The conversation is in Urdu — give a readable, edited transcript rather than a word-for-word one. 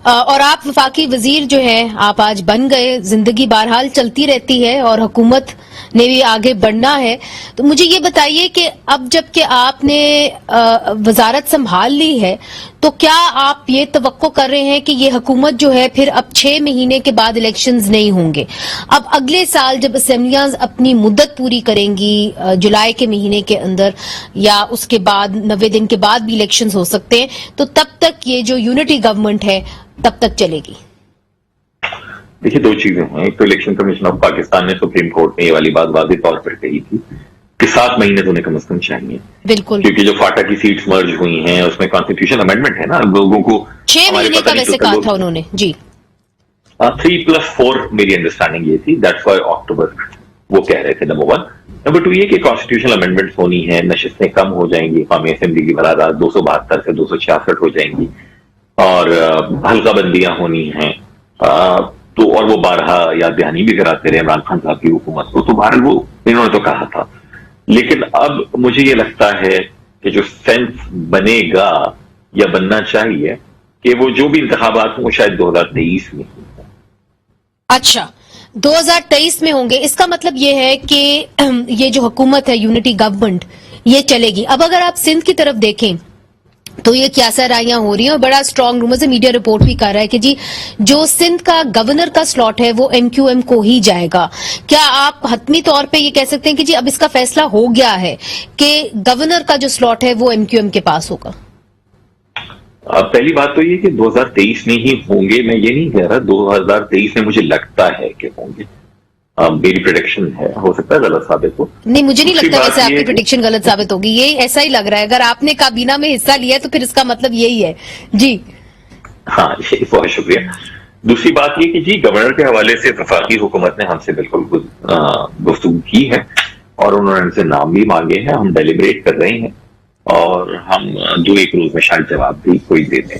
اور آپ وفاقی وزیر جو ہے آپ آج بن گئے، زندگی بہرحال چلتی رہتی ہے اور حکومت نے بھی آگے بڑھنا ہے، تو مجھے یہ بتائیے کہ اب جب کہ آپ نے وزارت سنبھال لی ہے تو کیا آپ یہ توقع کر رہے ہیں کہ یہ حکومت جو ہے پھر اب 6 مہینے کے بعد الیکشنز نہیں ہوں گے؟ اب اگلے سال جب اسمبلیاں اپنی مدت پوری کریں گی جولائی کے مہینے کے اندر یا اس کے بعد 90 دن کے بعد بھی الیکشنز ہو سکتے ہیں، تو تب تک یہ جو یونٹی گورنمنٹ ہے تب تک چلے گی؟ دیکھیے دو چیزیں ہیں، ایک تو الیکشن کمیشن آف پاکستان نے سپریم کورٹ نے یہ والی بات واضح طور پر کہی تھی کہ 7 مہینے تو انہیں کم از کم چاہیے، بالکل، کیونکہ جو فاٹا کی سیٹس مرج ہوئی ہیں اس میں کانسٹیٹیوشن امینڈمنٹ ہے نا، لوگوں کو 6 مہینے کا ویسے کہا تھا انہوں نے جی 3+4 میری انڈرسٹینڈنگ یہ تھی، دیٹس وائی اکتوبر وہ کہہ رہے تھے نمبر 1۔ نمبر 2 یہ کہ کانسٹیٹیوشنل امینڈمنٹس ہونی ہے، نشستیں کم ہو جائیں گی، قومی اسمبلی کی براعداد 272 سے 266 ہو جائیں گی، اور حلقہ بندیاں ہونی ہیں، تو اور وہ بارہا یاد دہانی بھی کراتے رہے عمران خان صاحب کی حکومت کو، تو بہرحال وہ انہوں نے تو کہا تھا۔ لیکن اب مجھے یہ لگتا ہے کہ جو سینس بنے گا یا بننا چاہیے کہ وہ جو بھی انتخابات ہوں وہ شاید 2023 میں ہوں۔ اچھا 2023 میں ہوں گے، اس کا مطلب یہ ہے کہ یہ جو حکومت ہے یونٹی گورنمنٹ یہ چلے گی۔ اب اگر آپ سندھ کی طرف دیکھیں تو یہ کیا سرائیاں ہو رہی ہیں اور بڑا اسٹرانگ رومر سے میڈیا رپورٹ بھی کر رہا ہے کہ جی جو سندھ کا گورنر کا سلاٹ ہے وہ ایم کیو ایم کو ہی جائے گا۔ کیا آپ حتمی طور پہ یہ کہہ سکتے ہیں کہ جی اب اس کا فیصلہ ہو گیا ہے کہ گورنر کا جو سلاٹ ہے وہ ایم کیو ایم کے پاس ہوگا؟ پہلی بات تو یہ کہ 2023 میں ہی ہوں گے، میں یہ نہیں کہہ رہا 2023 میں مجھے لگتا ہے کہ ہوں گے، میری پریڈکشن ہے، ہو سکتا ہے غلط ثابت ہو۔ نہیں مجھے نہیں لگتا ویسے آپ کی پریڈکشن غلط ثابت ہوگی، یہ ایسا ہی لگ رہا ہے، اگر آپ نے کابینہ میں حصہ لیا تو پھر اس کا مطلب یہی ہے جی۔ ہاں بہت شکریہ۔ دوسری بات یہ کہ جی گورنر کے حوالے سے وفاقی حکومت نے ہم سے بالکل گفتگو کی ہے اور انہوں نے ہم سے نام بھی مانگے ہیں، ہم ڈیلیبریٹ کر رہے ہیں اور ہم 2-1 روز میں شاید جواب بھی کوئی دے دیں۔